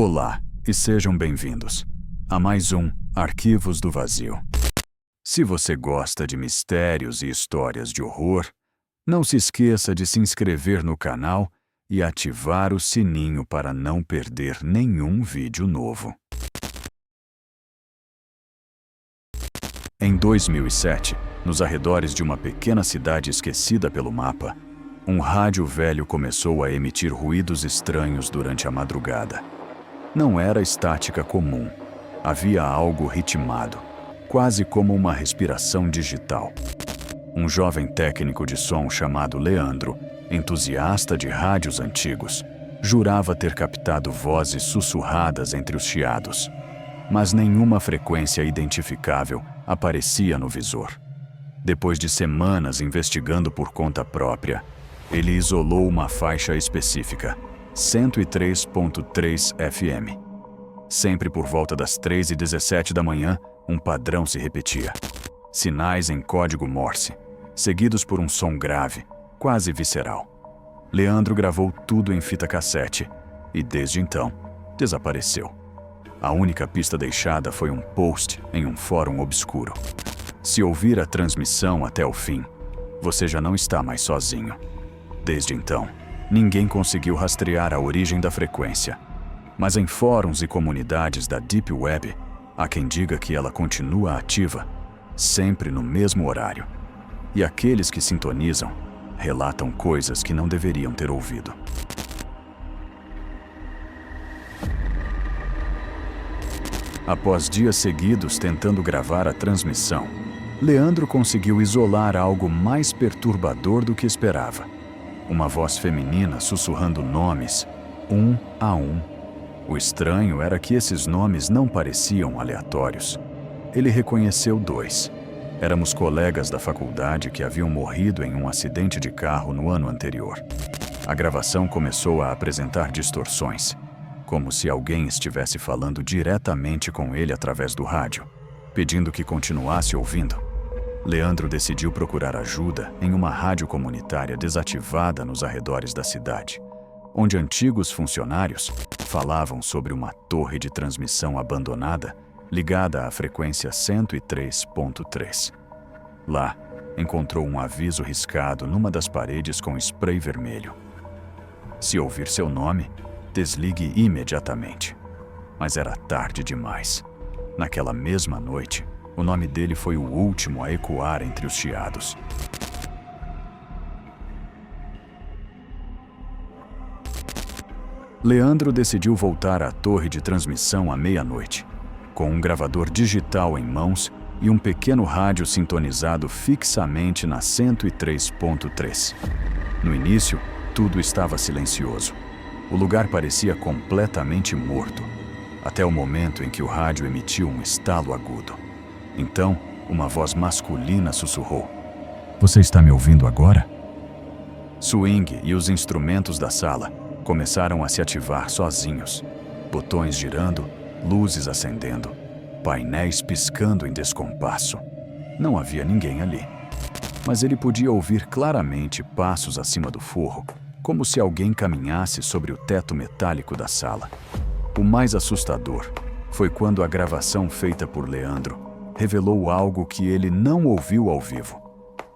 Olá e sejam bem-vindos a mais um Arquivos do Vazio. Se você gosta de mistérios e histórias de horror, não se esqueça de se inscrever no canal e ativar o sininho para não perder nenhum vídeo novo. Em 2007, nos arredores de uma pequena cidade esquecida pelo mapa, um rádio velho começou a emitir ruídos estranhos durante a madrugada. Não era estática comum. Havia algo ritmado, quase como uma respiração digital. Um jovem técnico de som chamado Leandro, entusiasta de rádios antigos, jurava ter captado vozes sussurradas entre os chiados, mas nenhuma frequência identificável aparecia no visor. Depois de semanas investigando por conta própria, ele isolou uma faixa específica, 103.3 FM. Sempre por volta das 3h17 da manhã, um padrão se repetia. Sinais em código Morse, seguidos por um som grave, quase visceral. Leandro gravou tudo em fita cassete e, desde então, desapareceu. A única pista deixada foi um post em um fórum obscuro. Se ouvir a transmissão até o fim, você já não está mais sozinho. Desde então, ninguém conseguiu rastrear a origem da frequência. Mas em fóruns e comunidades da Deep Web, há quem diga que ela continua ativa, sempre no mesmo horário. E aqueles que sintonizam relatam coisas que não deveriam ter ouvido. Após dias seguidos tentando gravar a transmissão, Leandro conseguiu isolar algo mais perturbador do que esperava. Uma voz feminina sussurrando nomes, um a um. O estranho era que esses nomes não pareciam aleatórios. Ele reconheceu dois. Éramos colegas da faculdade que haviam morrido em um acidente de carro no ano anterior. A gravação começou a apresentar distorções, como se alguém estivesse falando diretamente com ele através do rádio, pedindo que continuasse ouvindo. Leandro decidiu procurar ajuda em uma rádio comunitária desativada nos arredores da cidade, onde antigos funcionários falavam sobre uma torre de transmissão abandonada ligada à frequência 103.3. Lá, encontrou um aviso riscado numa das paredes com spray vermelho. Se ouvir seu nome, desligue imediatamente. Mas era tarde demais. Naquela mesma noite, o nome dele foi o último a ecoar entre os chiados. Leandro decidiu voltar à torre de transmissão à meia-noite, com um gravador digital em mãos e um pequeno rádio sintonizado fixamente na 103.3. No início, tudo estava silencioso. O lugar parecia completamente morto, até o momento em que o rádio emitiu um estalo agudo. Então, uma voz masculina sussurrou: "Você está me ouvindo agora?" Swing e os instrumentos da sala começaram a se ativar sozinhos. Botões girando, luzes acendendo, painéis piscando em descompasso. Não havia ninguém ali. Mas ele podia ouvir claramente passos acima do forro, como se alguém caminhasse sobre o teto metálico da sala. O mais assustador foi quando a gravação feita por Leandro revelou algo que ele não ouviu ao vivo.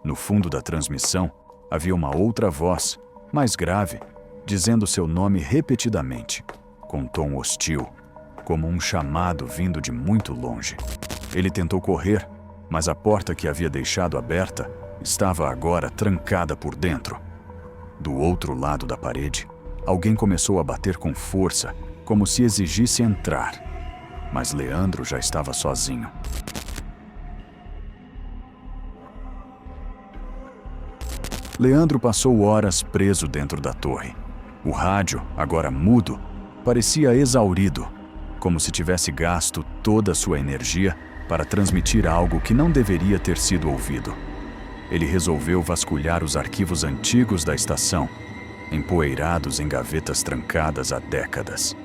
No fundo da transmissão, havia uma outra voz, mais grave, dizendo seu nome repetidamente, com tom hostil, como um chamado vindo de muito longe. Ele tentou correr, mas a porta que havia deixado aberta estava agora trancada por dentro. Do outro lado da parede, alguém começou a bater com força, como se exigisse entrar. Mas Leandro já estava sozinho. Leandro passou horas preso dentro da torre. O rádio, agora mudo, parecia exaurido, como se tivesse gasto toda a sua energia para transmitir algo que não deveria ter sido ouvido. Ele resolveu vasculhar os arquivos antigos da estação, empoeirados em gavetas trancadas há décadas.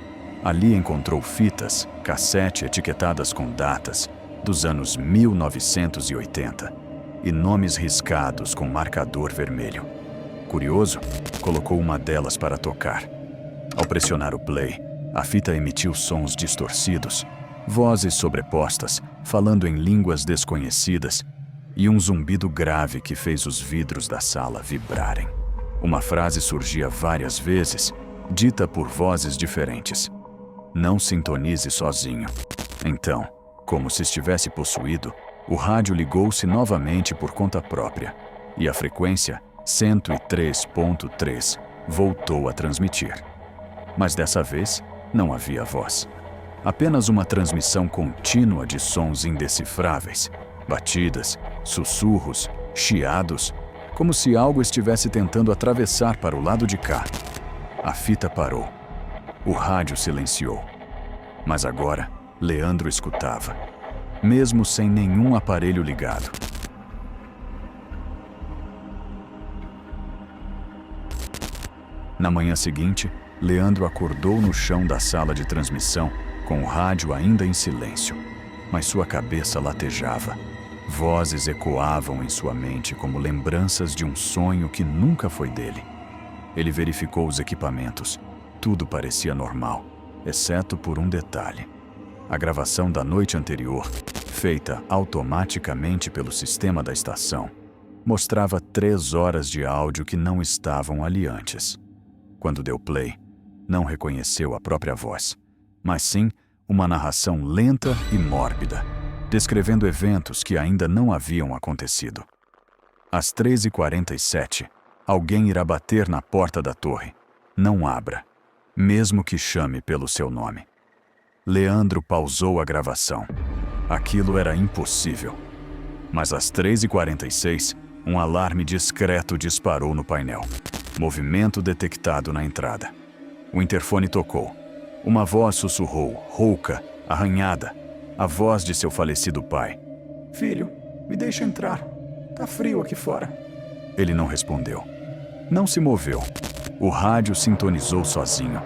Ali encontrou fitas, cassete etiquetadas com datas dos anos 1980 e nomes riscados com marcador vermelho. Curioso, colocou uma delas para tocar. Ao pressionar o play, A fita emitiu sons distorcidos, vozes sobrepostas, falando em línguas desconhecidas, e um zumbido grave que fez os vidros da sala vibrarem. Uma frase surgia várias vezes, dita por vozes diferentes. Não sintonize sozinho. Então, como se estivesse possuído, o rádio ligou-se novamente por conta própria, e a frequência 103.3 voltou a transmitir. Mas dessa vez, não havia voz. Apenas uma transmissão contínua de sons indecifráveis, batidas, sussurros, chiados, como se algo estivesse tentando atravessar para o lado de cá. A fita parou. O rádio silenciou. Mas agora, Leandro escutava, mesmo sem nenhum aparelho ligado. Na manhã seguinte, Leandro acordou no chão da sala de transmissão, com o rádio ainda em silêncio, mas sua cabeça latejava. Vozes ecoavam em sua mente como lembranças de um sonho que nunca foi dele. Ele verificou os equipamentos. Tudo parecia normal, exceto por um detalhe. A gravação da noite anterior, feita automaticamente pelo sistema da estação, mostrava 3 horas de áudio que não estavam ali antes. Quando deu play, não reconheceu a própria voz, mas sim uma narração lenta e mórbida, descrevendo eventos que ainda não haviam acontecido. Às 3h47, alguém irá bater na porta da torre. Não abra, mesmo que chame pelo seu nome. Leandro pausou a gravação. Aquilo era impossível. Mas às 3h46, um alarme discreto disparou no painel. Movimento detectado na entrada. O interfone tocou. Uma voz sussurrou, rouca, arranhada, a voz de seu falecido pai. "Filho, me deixa entrar. Tá frio aqui fora." Ele não respondeu. Não se moveu. O rádio sintonizou sozinho.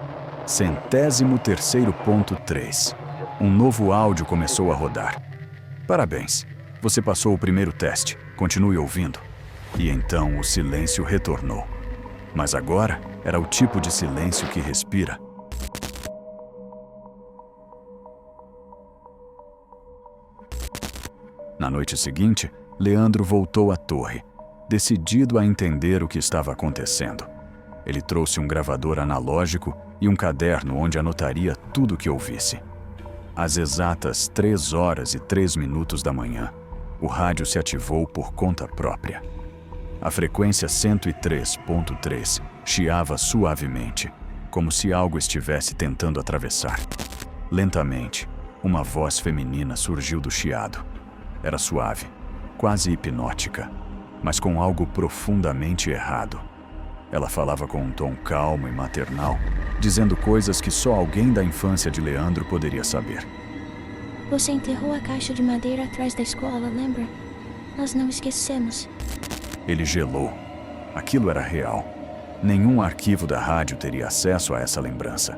103.3. Um novo áudio começou a rodar. "Parabéns. Você passou o primeiro teste. Continue ouvindo." E então o silêncio retornou. Mas agora era o tipo de silêncio que respira. Na noite seguinte, Leandro voltou à torre, decidido a entender o que estava acontecendo. Ele trouxe um gravador analógico e um caderno onde anotaria tudo o que ouvisse. Às exatas 3h03 da manhã, o rádio se ativou por conta própria. A frequência 103.3 chiava suavemente, como se algo estivesse tentando atravessar. Lentamente, uma voz feminina surgiu do chiado. Era suave, quase hipnótica, mas com algo profundamente errado. Ela falava com um tom calmo e maternal, dizendo coisas que só alguém da infância de Leandro poderia saber. "Você enterrou a caixa de madeira atrás da escola, lembra? Nós não esquecemos." Ele gelou. Aquilo era real. Nenhum arquivo da rádio teria acesso a essa lembrança.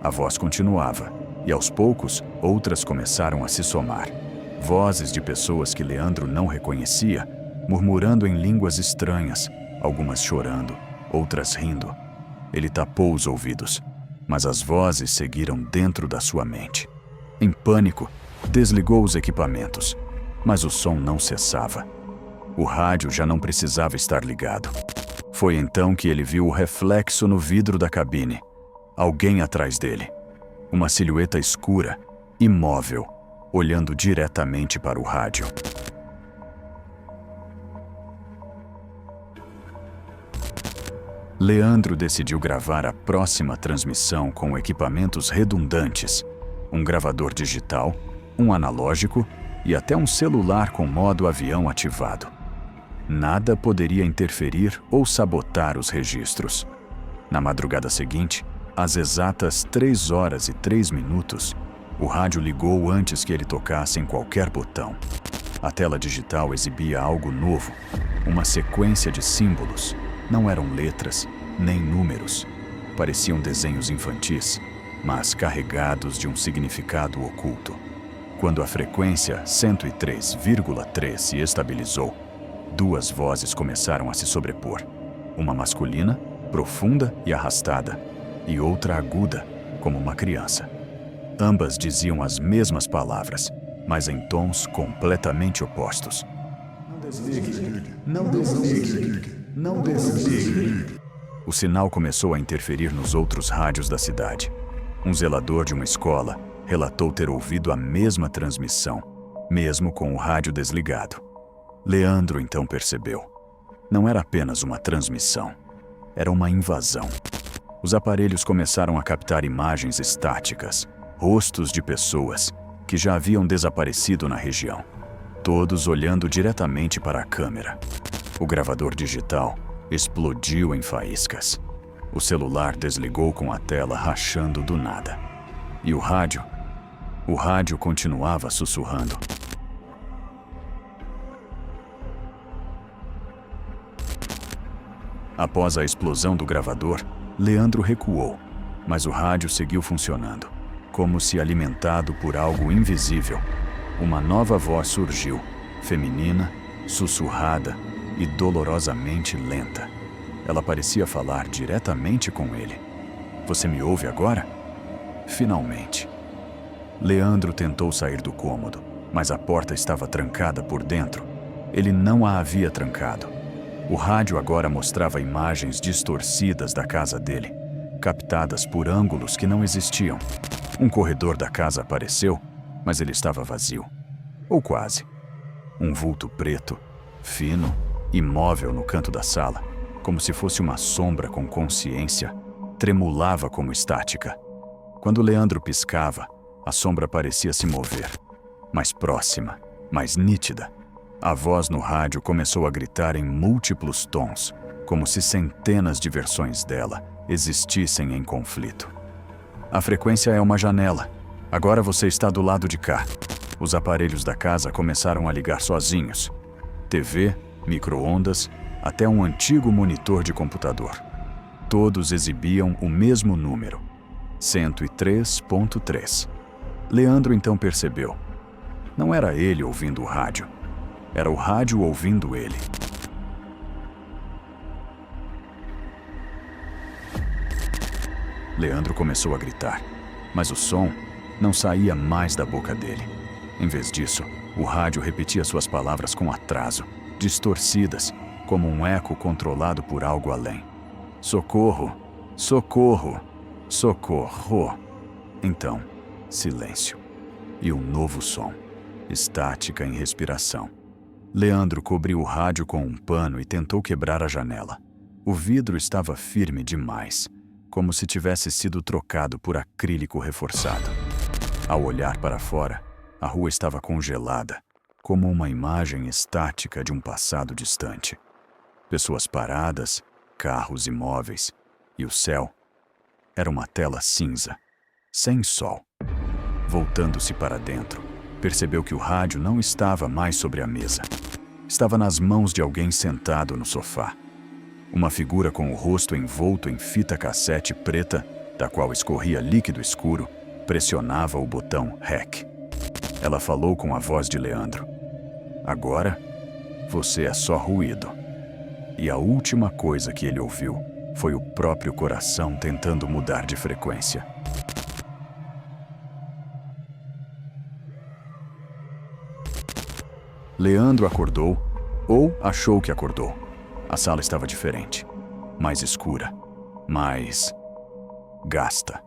A voz continuava, e aos poucos, outras começaram a se somar. Vozes de pessoas que Leandro não reconhecia, murmurando em línguas estranhas, algumas chorando, outras rindo. Ele tapou os ouvidos, mas as vozes seguiram dentro da sua mente. Em pânico, desligou os equipamentos, mas o som não cessava. O rádio já não precisava estar ligado. Foi então que ele viu o reflexo no vidro da cabine. Alguém atrás dele. Uma silhueta escura, imóvel, olhando diretamente para o rádio. Leandro decidiu gravar a próxima transmissão com equipamentos redundantes, um gravador digital, um analógico e até um celular com modo avião ativado. Nada poderia interferir ou sabotar os registros. Na madrugada seguinte, às exatas 3h03, o rádio ligou antes que ele tocasse em qualquer botão. A tela digital exibia algo novo, uma sequência de símbolos. Não eram letras, nem números. Pareciam desenhos infantis, mas carregados de um significado oculto. Quando a frequência 103,3 se estabilizou, 2 vozes começaram a se sobrepor. Uma masculina, profunda e arrastada, e outra aguda, como uma criança. Ambas diziam as mesmas palavras, mas em tons completamente opostos. Não desligue. Não desligue. Não desligue. O sinal começou a interferir nos outros rádios da cidade. Um zelador de uma escola relatou ter ouvido a mesma transmissão, mesmo com o rádio desligado. Leandro então percebeu. Não era apenas uma transmissão, era uma invasão. Os aparelhos começaram a captar imagens estáticas, rostos de pessoas que já haviam desaparecido na região, todos olhando diretamente para a câmera. O gravador digital explodiu em faíscas. O celular desligou com a tela rachando do nada. E o rádio continuava sussurrando. Após a explosão do gravador, Leandro recuou, mas o rádio seguiu funcionando, como se alimentado por algo invisível. Uma nova voz surgiu, feminina, sussurrada e dolorosamente lenta. Ela parecia falar diretamente com ele. Você me ouve agora? Finalmente. Leandro tentou sair do cômodo, mas a porta estava trancada por dentro. Ele não a havia trancado. O rádio agora mostrava imagens distorcidas da casa dele, captadas por ângulos que não existiam. Um corredor da casa apareceu, mas ele estava vazio. Ou quase. Um vulto preto, fino, imóvel no canto da sala, como se fosse uma sombra com consciência, tremulava como estática. Quando Leandro piscava, a sombra parecia se mover, mais próxima, mais nítida. A voz no rádio começou a gritar em múltiplos tons, como se centenas de versões dela existissem em conflito. A frequência é uma janela. Agora você está do lado de cá. Os aparelhos da casa começaram a ligar sozinhos. TV, micro-ondas, até um antigo monitor de computador. Todos exibiam o mesmo número, 103.3. Leandro então percebeu. Não era ele ouvindo o rádio. Era o rádio ouvindo ele. Leandro começou a gritar, mas o som não saía mais da boca dele. Em vez disso, o rádio repetia suas palavras com atraso, distorcidas, como um eco controlado por algo além. Socorro! Socorro! Socorro! Então, silêncio. E um novo som, estática em respiração. Leandro cobriu o rádio com um pano e tentou quebrar a janela. O vidro estava firme demais, como se tivesse sido trocado por acrílico reforçado. Ao olhar para fora, a rua estava congelada, como uma imagem estática de um passado distante. Pessoas paradas, carros imóveis, e o céu era uma tela cinza, sem sol. Voltando-se para dentro, percebeu que o rádio não estava mais sobre a mesa. Estava nas mãos de alguém sentado no sofá. Uma figura com o rosto envolto em fita cassete preta, da qual escorria líquido escuro, pressionava o botão REC. Ela falou com a voz de Leandro. Agora, você é só ruído. E a última coisa que ele ouviu foi o próprio coração tentando mudar de frequência. Leandro acordou, ou achou que acordou. A sala estava diferente, mais escura, mais gasta.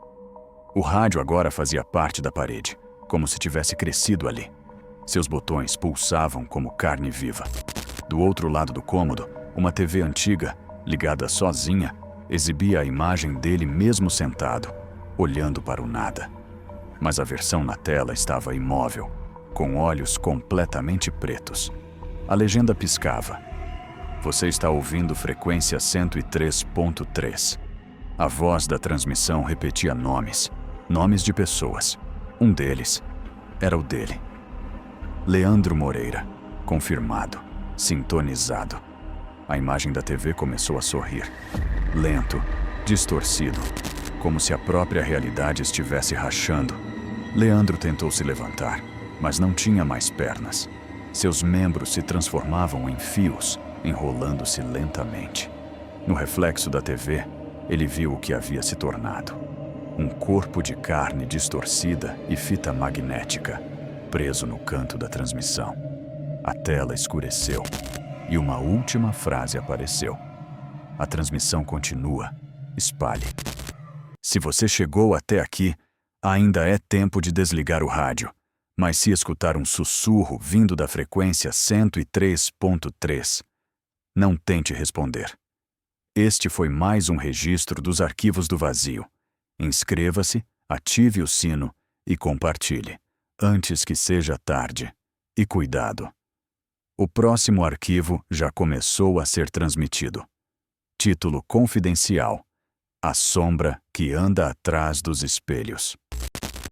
O rádio agora fazia parte da parede, como se tivesse crescido ali. Seus botões pulsavam como carne viva. Do outro lado do cômodo, uma TV antiga, ligada sozinha, exibia a imagem dele mesmo sentado, olhando para o nada. Mas a versão na tela estava imóvel, com olhos completamente pretos. A legenda piscava. Você está ouvindo frequência 103.3. A voz da transmissão repetia nomes de pessoas. Um deles era o dele. Leandro Moreira, confirmado, sintonizado. A imagem da TV começou a sorrir. Lento, distorcido, como se a própria realidade estivesse rachando. Leandro tentou se levantar, mas não tinha mais pernas. Seus membros se transformavam em fios, enrolando-se lentamente. No reflexo da TV, ele viu o que havia se tornado. Um corpo de carne distorcida e fita magnética, preso no canto da transmissão. A tela escureceu e uma última frase apareceu. A transmissão continua. Espalhe. Se você chegou até aqui, ainda é tempo de desligar o rádio. Mas se escutar um sussurro vindo da frequência 103.3, não tente responder. Este foi mais um registro dos arquivos do vazio. Inscreva-se, ative o sino e compartilhe, antes que seja tarde. E cuidado! O próximo arquivo já começou a ser transmitido. Título confidencial: A sombra que anda atrás dos espelhos.